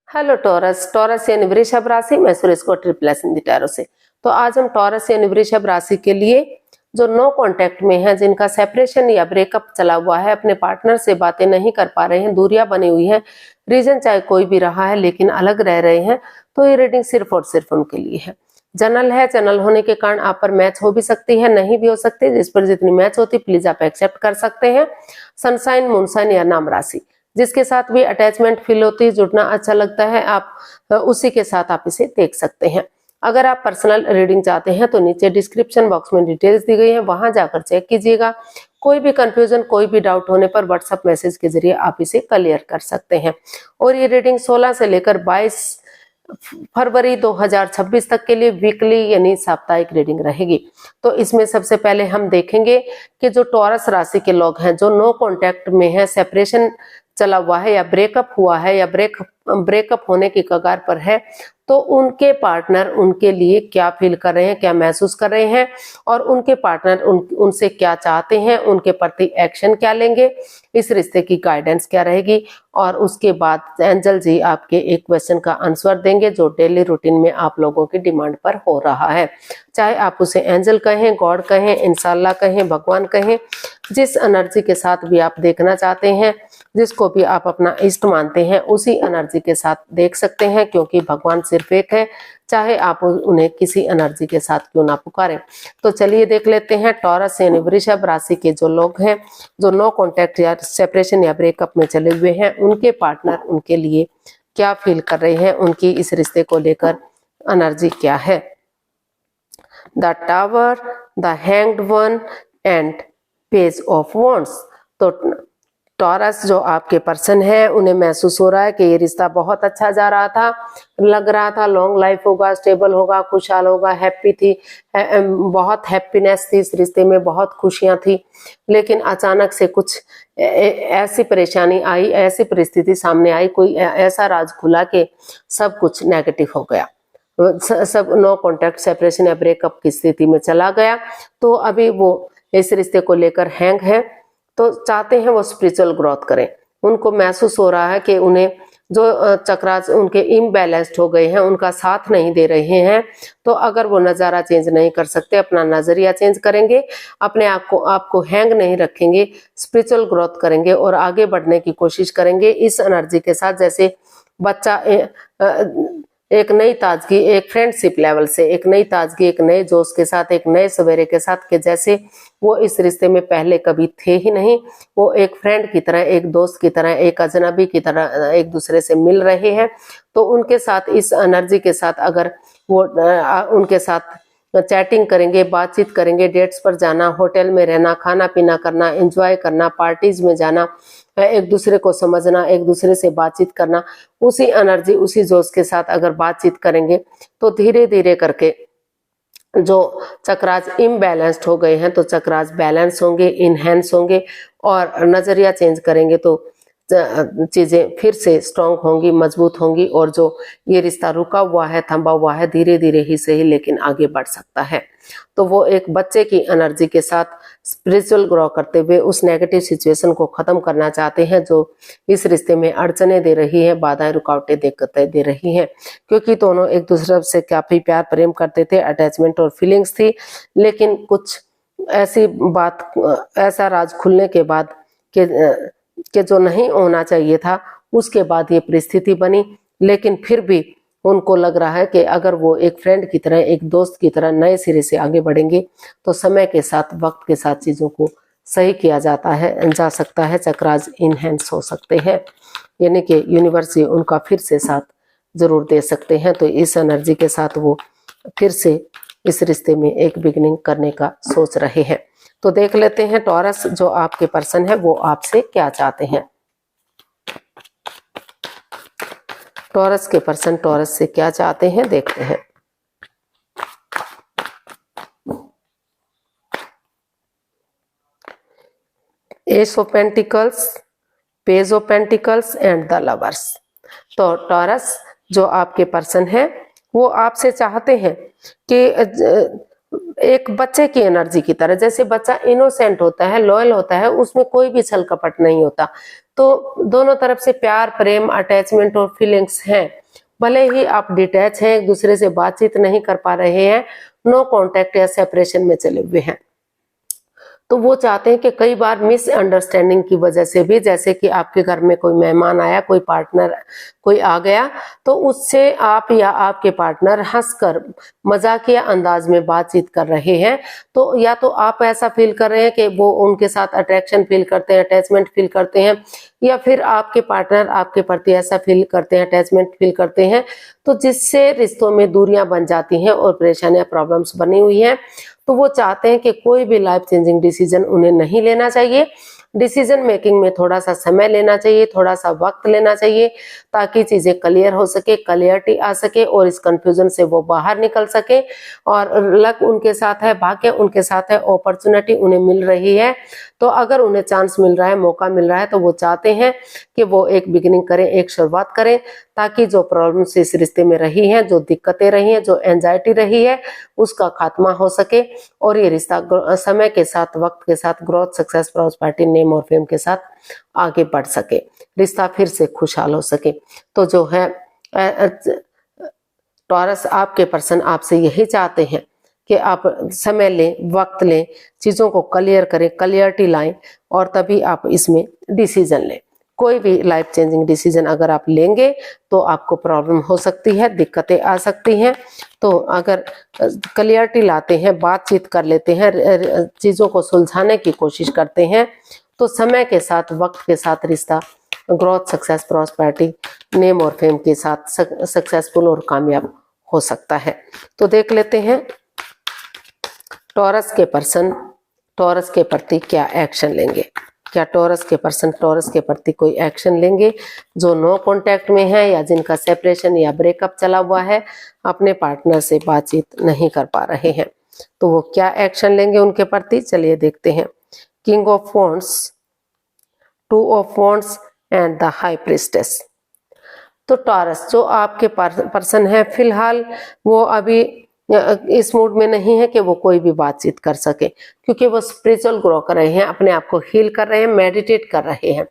Hello taurus. Taurus यानी वृषभ राशि। मैं सुरेश कोटरी प्लस इन द टैरो से। तो आज हम टॉरस यानी वृषभ राशि के लिए जो नो कांटेक्ट में है, जिनका सेपरेशन या ब्रेकअप चला हुआ है, अपने पार्टनर से बातें नहीं कर पा रहे हैं, दूरियां बनी हुई हैं, रीजन चाहे कोई भी रहा है लेकिन अलग रह रहे हैं, तो ये रीडिंग सिर्फ और सिर्फ उनके लिए है। जनरल है, जनरल होने के कारण आप पर मैच हो भी सकती है, नहीं भी हो सकती। जिस पर जितनी मैच होती प्लीज आप एक्सेप्ट कर सकते हैं। सनसाइन, मूनसाइन या नाम राशि, जिसके साथ भी अटैचमेंट फील होती है, जुड़ना अच्छा लगता है, आप उसी के साथ आप इसे देख सकते हैं। अगर आप पर्सनल रीडिंग चाहते हैं तो नीचे डिस्क्रिप्शन बॉक्स में डिटेल्स दी गई है, वहां जाकर चेक कीजिएगा। कोई भी कंफ्यूजन, कोई भी डाउट होने पर व्हाट्सएप मैसेज के जरिए आप इसे क्लियर कर सकते हैं। और ये रीडिंग 16 से लेकर 22 फरवरी 2026 तक के लिए वीकली यानी साप्ताहिक रीडिंग रहेगी। तो इसमें सबसे पहले हम देखेंगे कि जो टॉरस राशि के लोग हैं, जो नो कांटेक्ट में है, सेपरेशन चला हुआ है या ब्रेकअप हुआ है या ब्रेकअप होने की कगार पर है, तो उनके पार्टनर उनके लिए क्या फील कर रहे हैं, क्या महसूस कर रहे हैं, और उनके पार्टनर उनसे क्या चाहते हैं, उनके प्रति एक्शन क्या लेंगे, इस रिश्ते की गाइडेंस क्या रहेगी। और उसके बाद एंजल जी आपके एक क्वेश्चन का आंसर देंगे जो डेली रूटीन में आप लोगों की डिमांड पर हो रहा है। चाहे आप उसे एंजल कहें, गॉड कहें, इंशाल्लाह कहें, भगवान कहें, जिस एनर्जी के साथ भी आप देखना चाहते हैं, जिसको भी आप अपना इष्ट मानते हैं, उसी एनर्जी के साथ देख सकते हैं, क्योंकि भगवान सिर्फ एक है, चाहे आप उन्हें किसी एनर्जी के साथ क्यों ना पुकारें। तो चलिए देख लेते हैं टॉरस यानी वृषभ राशि के जो लोग हैं, जो नो कांटेक्ट या सेपरेशन या ब्रेकअप में चले हुए हैं, उनके पार्टनर उनके लिए क्या फील कर रहे हैं, उनकी इस रिश्ते को लेकर एनर्जी क्या है। The tower, the hanged one and page of wands. तो टॉरस जो आपके पर्सन है, उन्हें महसूस हो रहा है कि ये रिश्ता बहुत अच्छा जा रहा था, लग रहा था लॉन्ग लाइफ होगा, स्टेबल होगा, खुशहाल होगा, हैप्पी थी, बहुत हैप्पीनेस थी इस रिश्ते में, बहुत खुशियां थी। लेकिन अचानक से कुछ ऐसी परेशानी आई, ऐसी परिस्थिति सामने आई, कोई ऐसा राज खुला कि सब कुछ नेगेटिव हो गया, सब नो कॉन्टेक्ट, सेपरेशन या ब्रेकअप की स्थिति में चला गया। तो अभी वो इस रिश्ते को लेकर हैंग है, तो चाहते हैं वो स्पिरिचुअल ग्रोथ करें। उनको महसूस हो रहा है कि उन्हें जो चक्रास उनके इम्बैलेंस्ड हो गए हैं, उनका साथ नहीं दे रहे हैं। तो अगर वो नज़ारा चेंज नहीं कर सकते, अपना नजरिया चेंज करेंगे, अपने आपको हैंग नहीं रखेंगे, स्पिरिचुअल ग्रोथ करेंगे और आगे बढ़ने की कोशिश करेंगे इस एनर्जी के साथ। जैसे बच्चा एक नई ताजगी, एक फ्रेंडशिप लेवल से एक नई ताजगी, एक नए जोश के साथ, एक नए सवेरे के साथ, के जैसे वो इस रिश्ते में पहले कभी थे ही नहीं। वो एक फ्रेंड की तरह, एक दोस्त की तरह, एक अजनबी की तरह एक दूसरे से मिल रहे हैं। तो उनके साथ इस एनर्जी के साथ अगर वो उनके साथ चैटिंग करेंगे, बातचीत करेंगे, डेट्स पर जाना, होटल में रहना, खाना पीना करना, एंजॉय करना, पार्टीज में जाना, एक दूसरे को समझना, एक दूसरे से बातचीत करना, उसी एनर्जी, उसी जोश के साथ अगर बातचीत करेंगे तो धीरे धीरे करके जो चक्रास इम्बैलेंस्ड हो गए हैं तो चक्रास बैलेंस होंगे, इनहेंस होंगे, और नजरिया चेंज करेंगे तो चीजें फिर से स्ट्रांग होंगी, मजबूत होंगी, और जो ये रिश्ता रुका हुआ है, थमा हुआ है, धीरे धीरे ही सही लेकिन आगे बढ़ सकता है। तो वो एक बच्चे की एनर्जी के साथ स्पिरिचुअल ग्रो करते हुए उस नेगेटिव सिचुएशन को खत्म करना चाहते हैं जो इस रिश्ते में अड़चने दे रही है, बाधाएं, रुकावटें दे रही हैं। क्योंकि दोनों एक दूसरे से काफी प्यार प्रेम करते थे, अटैचमेंट और फीलिंग्स थी, लेकिन कुछ ऐसी बात, ऐसा राज खुलने के बाद कि जो नहीं होना चाहिए था, उसके बाद ये परिस्थिति बनी। लेकिन फिर भी उनको लग रहा है कि अगर वो एक फ्रेंड की तरह, एक दोस्त की तरह नए सिरे से आगे बढ़ेंगे तो समय के साथ, वक्त के साथ चीज़ों को सही किया जा सकता है, चक्रास इनहेंस हो सकते हैं, यानी कि यूनिवर्स उनका फिर से साथ जरूर दे सकते हैं। तो इस एनर्जी के साथ वो फिर से इस रिश्ते में एक बिगिनिंग करने का सोच रहे हैं। तो देख लेते हैं टॉरस जो आपके पर्सन है वो आपसे क्या चाहते हैं। टॉरस के पर्सन टॉरस से क्या चाहते हैं देखते हैं। S of pentacles, page of pentacles and the lovers. तो टॉरस जो आपके पर्सन है वो आपसे चाहते हैं कि एक बच्चे की एनर्जी की तरह, जैसे बच्चा इनोसेंट होता है, लॉयल होता है, उसमें कोई भी छल कपट नहीं होता, तो दोनों तरफ से प्यार, प्रेम, अटैचमेंट और फीलिंग्स हैं। भले ही आप डिटैच हैं, एक दूसरे से बातचीत नहीं कर पा रहे हैं, नो कांटेक्ट या सेपरेशन में चले हुए हैं, तो वो चाहते हैं कि कई बार मिसअंडरस्टैंडिंग की वजह से भी, जैसे कि आपके घर में कोई मेहमान आया, कोई पार्टनर कोई आ गया, तो उससे आप या आपके पार्टनर हंसकर मजाकिया अंदाज में बातचीत कर रहे हैं, तो या तो आप ऐसा फील कर रहे हैं कि वो उनके साथ अट्रैक्शन फील करते हैं, अटैचमेंट फील करते हैं, या फिर आपके पार्टनर आपके प्रति ऐसा फील करते हैं, अटैचमेंट फील करते हैं, तो जिससे रिश्तों में दूरियां बन जाती हैं और परेशानियां, प्रॉब्लम्स बनी हुई हैं। तो वो चाहते हैं कि कोई भी लाइफ चेंजिंग डिसीजन उन्हें नहीं लेना चाहिए। डिसीजन मेकिंग में थोड़ा सा समय लेना चाहिए, थोड़ा सा वक्त लेना चाहिए, ताकि चीजें क्लियर हो सके, क्लियरिटी आ सके और इस कंफ्यूजन से वो बाहर निकल सके। और लक उनके साथ है, भाग्य उनके साथ है, अपॉर्चुनिटी उन्हें मिल रही है। तो अगर उन्हें चांस मिल रहा है, मौका मिल रहा है, तो वो चाहते हैं कि वो एक बिगिनिंग करें, एक शुरुआत करें, ताकि जो प्रॉब्लम्स इस रिश्ते में रही हैं, जो दिक्कतें रही हैं, जो एंजाइटी रही है, उसका खात्मा हो सके और ये रिश्ता समय के साथ, वक्त के साथ ग्रोथ, सक्सेस, प्रॉस्पेरिटी, नेम और फेम के साथ आगे बढ़ सके, रिश्ता फिर से खुशहाल हो सके। तो जो है टॉरस, आपके पर्सन आपसे यही चाहते हैं कि आप समय लें, वक्त लें, चीजों को क्लियर करें, क्लियरिटी लाएं और तभी आप इसमें डिसीजन लें। कोई भी लाइफ चेंजिंग डिसीजन अगर आप लेंगे तो आपको प्रॉब्लम हो सकती है, दिक्कतें आ सकती हैं। तो अगर क्लियरिटी लाते हैं, बातचीत कर लेते हैं, चीजों को सुलझाने की कोशिश करते हैं, तो समय के साथ, वक्त के साथ रिश्ता ग्रोथ, सक्सेस, प्रॉस्पेरिटी, नेम और फेम के साथ सक्सेसफुल और कामयाब हो सकता है। तो देख लेते हैं टॉरस के पर्सन टॉरस के प्रति क्या एक्शन लेंगे। क्या टॉरस के पर्सन टॉरस के प्रति कोई एक्शन लेंगे जो नो कांटेक्ट में है या जिनका सेपरेशन या ब्रेकअप चला हुआ है, अपने पार्टनर से बातचीत नहीं कर पा रहे हैं, तो वो क्या एक्शन लेंगे उनके प्रति, चलिए देखते हैं। King of wands, 2 of wands and the high priestess. तो टॉरस जो आपके पर्सन है, फिलहाल वो अभी इस मूड में नहीं है कि वो कोई भी बातचीत कर सके, क्योंकि वो स्पिरिचुअल ग्रो कर रहे हैं, अपने आप को हील कर रहे हैं, मेडिटेट कर रहे हैं,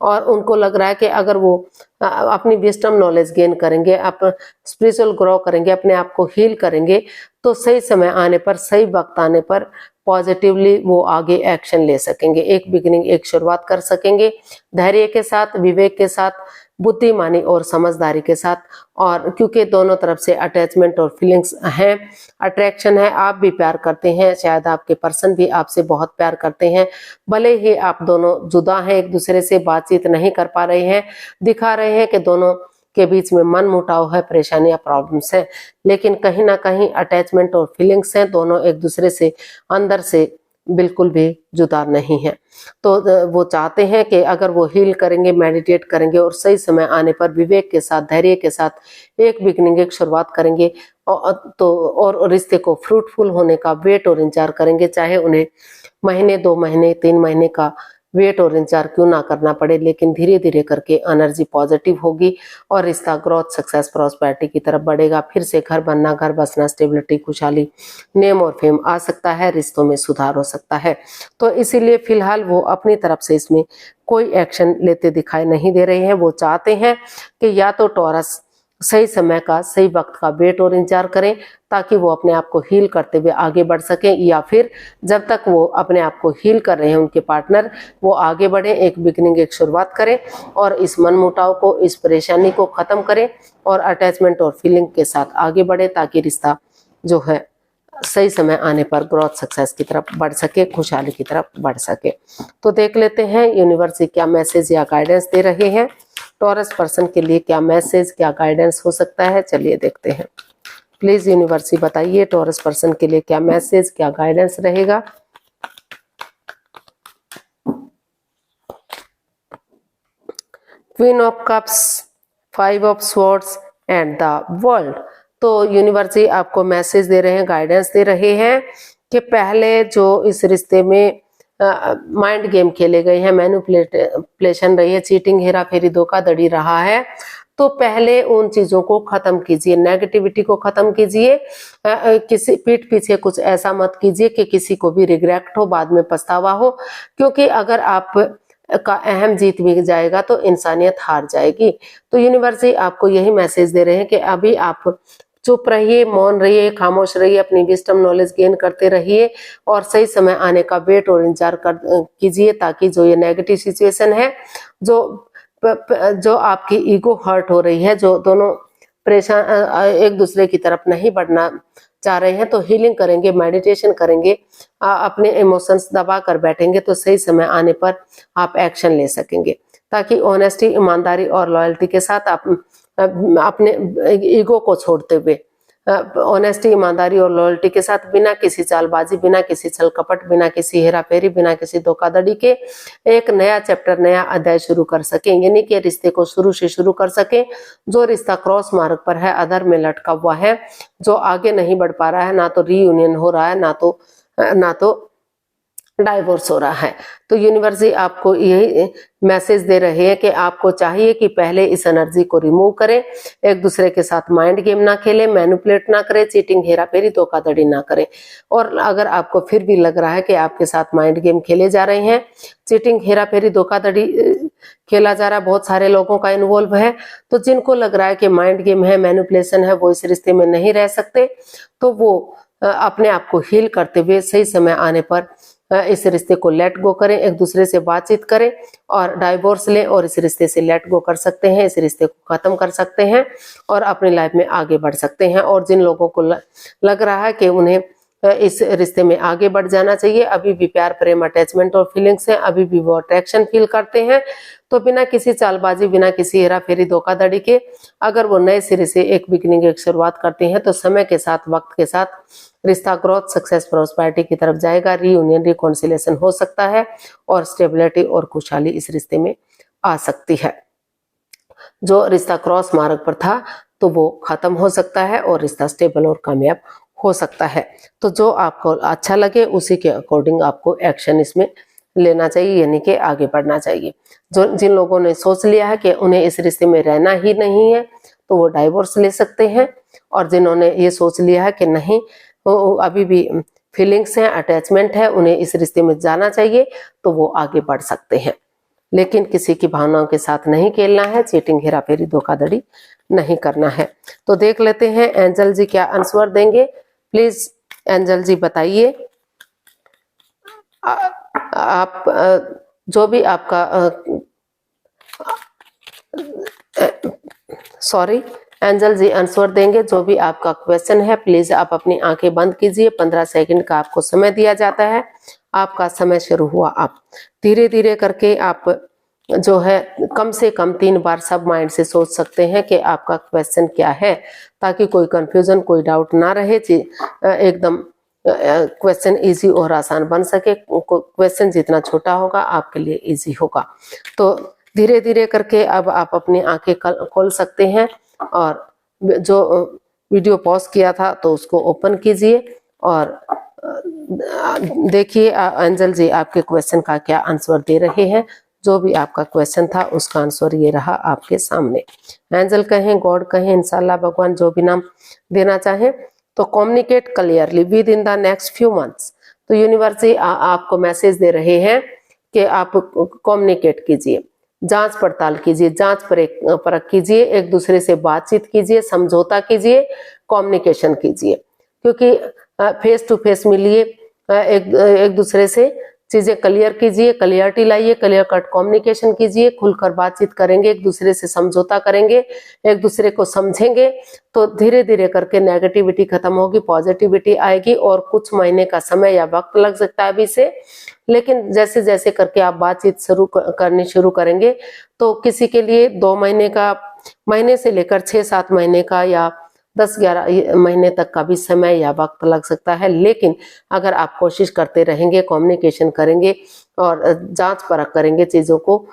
और उनको लग रहा है कि अगर वो अपनी विजडम नॉलेज गेन करेंगे, आप स्पिरिचुअल ग्रो करेंगे, अपने आप को हील करेंगे, तो सही समय आने पर, सही वक्त आने पर पॉजिटिवली वो आगे एक्शन ले सकेंगे, एक बिगिनिंग, एक शुरुआत कर सकेंगे, धैर्य के साथ, विवेक के साथ, बुद्धिमानी और समझदारी के साथ। और क्योंकि दोनों तरफ से अटैचमेंट और फीलिंग्स हैं, अट्रैक्शन है, आप भी प्यार करते हैं, शायद आपके पर्सन भी आपसे बहुत प्यार करते हैं, भले ही आप दोनों जुदा हैं, एक दूसरे से बातचीत नहीं कर पा रहे हैं, दिखा रहे हैं कि दोनों के बीच में मन मुटाव है, परेशानियां, प्रॉब्लम्स हैं, लेकिन कहीं ना कहीं अटैचमेंट और फीलिंग्स हैं, दोनों एक दूसरे से अंदर से बिल्कुल भी जुदा नहीं है। तो वो चाहते हैं कि अगर वो हील करेंगे, मेडिटेट करेंगे और सही समय आने पर विवेक के साथ, धैर्य के साथ एक बिगिनिंग, एक शुरुआत करेंगे, और रिश्ते को फ्रूटफुल होने का वेट और इंतजार करेंगे, चाहे उन्हें महीने, 2 महीने, 3 महीने का वेट और इंतजार क्यों ना करना पड़े, लेकिन धीरे धीरे करके एनर्जी पॉजिटिव होगी और रिश्ता ग्रोथ, सक्सेस, प्रॉस्पेरिटी की तरफ बढ़ेगा। फिर से घर बनना, घर बसना, स्टेबिलिटी, खुशहाली, नेम और फेम आ सकता है, रिश्तों में सुधार हो सकता है। तो इसीलिए फिलहाल वो अपनी तरफ से इसमें कोई एक्शन लेते दिखाई नहीं दे रहे हैं। वो चाहते हैं कि या तो टॉरस सही समय का, सही वक्त का वेट और इंतजार करें, ताकि वो अपने आप को हील करते हुए आगे बढ़ सकें, या फिर जब तक वो अपने आप को हील कर रहे हैं उनके पार्टनर, वो आगे बढ़े, एक बिगिनिंग, एक शुरुआत करें और इस मनमुटाव को, इस परेशानी को खत्म करें और अटैचमेंट और फीलिंग के साथ आगे बढ़े, ताकि रिश्ता जो है सही समय आने पर ग्रोथ, सक्सेस की तरफ बढ़ सके, खुशहाली की तरफ बढ़ सके। तो देख लेते हैं यूनिवर्स क्या मैसेज या गाइडेंस दे रहे हैं टॉरस पर्सन के लिए, क्या मैसेज, क्या गाइडेंस हो सकता है, चलिए देखते हैं। प्लीज यूनिवर्स बताइए टॉरस पर्सन के लिए क्या मैसेज, क्या गाइडेंस रहेगा। Queen of cups, 5 of swords and the world. तो यूनिवर्स आपको मैसेज दे रहे हैं, गाइडेंस दे रहे हैं कि पहले जो इस रिश्ते में माइंड गेम खेले गए हैं, मैनिपुलेशन रही है, चीटिंग, हेरा फेरी, धोखाधड़ी रहा है, तो पहले उन चीजों को खत्म कीजिए, नेगेटिविटी को खत्म कीजिए, किसी पीठ पीछे कुछ ऐसा मत कीजिए कि किसी को भी रिग्रेट हो, बाद में पछतावा हो, क्योंकि अगर आप का अहम जीत भी जाएगा तो इंसानियत हार जाएगी। तो यूनिवर्स जी आपको यही मैसेज दे रहे हैं कि अभी आप चुप रहिए, मौन रहिए, खामोश रहिए, अपनी विजडम नॉलेज गेन करते रहिए और सही समय आने का वेट और इंतजार कीजिए, ताकि जो ये नेगेटिव सिचुएशन है, जो आपकी ईगो हर्ट हो रही है, जो दोनों परेशान एक दूसरे की तरफ नहीं बढ़ना चाह रहे हैं, तो हीलिंग करेंगे, मेडिटेशन करेंगे, अपने इमोशंस दबा कर बैठेंगे तो सही समय आने पर आप एक्शन ले सकेंगे, ताकि ऑनेस्टी, ईमानदारी और लॉयल्टी के साथ आप अपने ईगो को छोड़ते हुए, ऑनेस्टी, ईमानदारी और लॉयल्टी के साथ, बिना किसी चालबाजी, बिना किसी छल कपट, बिना किसी हेराफेरी, बिना किसी धोखाधड़ी के एक नया चैप्टर, नया अध्याय शुरू कर सकें, यानी कि रिश्ते को शुरू से शुरू कर सकें। जो रिश्ता क्रॉस मार्ग पर है, अधर में लटका हुआ है, जो आगे नहीं बढ़ पा रहा है, ना तो रीयूनियन हो रहा है, ना तो डाइवोर्स हो रहा है, तो यूनिवर्स जी आपको यही मैसेज दे रहे हैं कि आपको चाहिए कि पहले इस एनर्जी को रिमूव करें, एक दूसरे के साथ माइंड गेम ना खेलें, मैनिपुलेट ना करें, चीटिंग, हेराफेरी, धोखाधड़ी ना करें। और अगर आपको फिर भी लग रहा है कि आपके साथ माइंड गेम खेले जा रहे हैं, चीटिंग, हेराफेरी, धोखाधड़ी खेला जा रहा है, बहुत सारे लोगों का इन्वॉल्व है, तो जिनको लग रहा है कि माइंड गेम है, मैनिपुलेशन है, वो इस रिश्ते में नहीं रह सकते, तो वो अपने आप को हील करते हुए सही समय आने पर इस रिश्ते को लेट गो करें, एक दूसरे से बातचीत करें और डाइवोर्स लें और इस रिश्ते से लेट गो कर सकते हैं, इस रिश्ते को खत्म कर सकते हैं और अपनी लाइफ में आगे बढ़ सकते हैं। और जिन लोगों को लग रहा है कि उन्हें इस रिश्ते में आगे बढ़ जाना चाहिए, अभी भी प्यार, प्रेम, अटैचमेंट और फीलिंग्स हैं, अभी भी वो अट्रैक्शन फील करते हैं, तो बिना किसी चालबाजी, बिना किसी हेराफेरी, धोखाधड़ी के अगर वो नए सिरे से एक बिगिनिंग, एक शुरुआत करते हैं, तो समय के साथ, वक्त के साथ रिश्ता ग्रोथ, सक्सेस, प्रॉस्पेरिटी की तरफ जाएगा, रीयूनियन, रिकॉन्सिलेशन हो सकता है और स्टेबिलिटी और खुशहाली इस रिश्ते में आ सकती है। जो रिश्ता क्रॉस मार्ग पर था तो वो खत्म हो सकता है और रिश्ता स्टेबल और कामयाब हो सकता है। तो जो आपको अच्छा लगे उसी के अकॉर्डिंग आपको एक्शन इसमें लेना चाहिए, यानी कि आगे बढ़ना चाहिए। जिन लोगों ने सोच लिया है कि उन्हें इस रिश्ते में रहना ही नहीं है, तो वो डाइवोर्स ले सकते हैं, और जिन्होंने ये सोच लिया है कि नहीं, अभी भी फीलिंग्स हैं, अटैचमेंट है, उन्हें इस रिश्ते में जाना चाहिए, तो वो आगे बढ़ सकते हैं। लेकिन किसी की भावनाओं के साथ नहीं खेलना है, चीटिंग, हेराफेरी, धोखाधड़ी नहीं करना है। तो देख लेते हैं एंजल जी क्या आंसर देंगे। प्लीज एंजल जी बताइए, आप जो भी आपका सॉरी एंजल जी आंसर देंगे, जो भी आपका क्वेश्चन है प्लीज आप अपनी आंखें बंद कीजिए। 15 सेकंड का आपको समय दिया जाता है, आपका समय शुरू हुआ। आप धीरे धीरे करके आप जो है कम से कम 3 बार सब माइंड से सोच सकते हैं कि आपका क्वेश्चन क्या है, ताकि कोई कंफ्यूजन, कोई डाउट ना रहे, एकदम क्वेश्चन इजी और आसान बन सके। क्वेश्चन जितना छोटा होगा आपके लिए इजी होगा। तो धीरे धीरे करके अब आप अपनी आंखें खोल सकते हैं और जो वीडियो पॉज किया था तो उसको ओपन कीजिए और देखिए एंजल जी आपके क्वेश्चन का क्या आंसर दे रहे हैं। जो भी आपका क्वेश्चन था उसका आंसर ये रहा आपके सामने। एंजल कहें, गॉड कहें, इंशाल्लाह, भगवान, जो भी नाम देना चाहें। तो communicate clearly with in the next few months. तो यूनिवर्स आपको मैसेज दे रहे हैं कि आप कम्युनिकेट कीजिए, जांच पड़ताल कीजिए, जांच परख कीजिए, एक दूसरे से बातचीत कीजिए, समझौता कीजिए, कम्युनिकेशन कीजिए, क्योंकि फेस टू फेस मिलिए, एक दूसरे से चीजें क्लियर कीजिए, क्लियरिटी लाइए, क्लियर कट कम्युनिकेशन कीजिए, खुलकर बातचीत करेंगे, एक दूसरे से समझौता करेंगे, एक दूसरे को समझेंगे, तो धीरे धीरे करके नेगेटिविटी खत्म होगी, पॉजिटिविटी आएगी। और कुछ महीने का समय या वक्त लग सकता है अभी से, लेकिन जैसे जैसे करके आप बातचीत करनी शुरू करेंगे तो किसी के लिए 2 महीने से लेकर 6-7 महीने का या 10-11 महीने तक का भी समय या वक्त लग सकता है। लेकिन अगर आप कोशिश करते रहेंगे, कम्युनिकेशन करेंगे और जांच परख करेंगे, चीजों को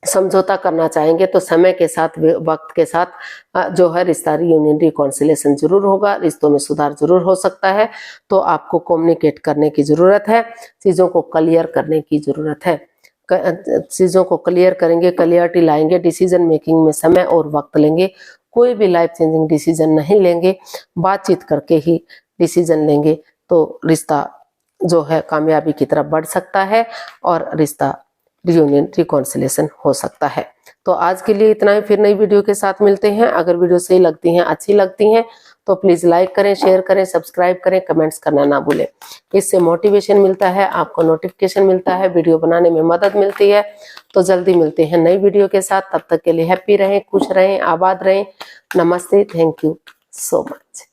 समझौता करना चाहेंगे, तो समय के साथ, वक्त के साथ जो है रिश्ता रीयूनियन, रिकॉन्सिलेशन जरूर होगा, रिश्तों में सुधार जरूर हो सकता है। तो आपको कम्युनिकेट करने की जरूरत है, चीजों को क्लियर करने की जरूरत है। चीजों को क्लियर करेंगे, क्लियरिटी लाएंगे, डिसीजन मेकिंग में समय और वक्त लेंगे, कोई भी लाइफ चेंजिंग डिसीजन नहीं लेंगे, बातचीत करके ही डिसीजन लेंगे, तो रिश्ता जो है कामयाबी की तरफ बढ़ सकता है और रिश्ता रियूनियन रिकॉन्सिलेशन हो सकता है। तो आज के लिए इतना ही, फिर नई वीडियो के साथ मिलते हैं। अगर वीडियो सही लगती हैं, अच्छी लगती हैं तो प्लीज लाइक करें, शेयर करें, सब्सक्राइब करें, कमेंट्स करना ना भूलें। इससे मोटिवेशन मिलता है, आपको नोटिफिकेशन मिलता है, वीडियो बनाने में मदद मिलती है। तो जल्दी मिलते हैं नई वीडियो के साथ। तब तक के लिए हैप्पी रहें, खुश रहें, आबाद रहें। नमस्ते, थैंक यू सो मच।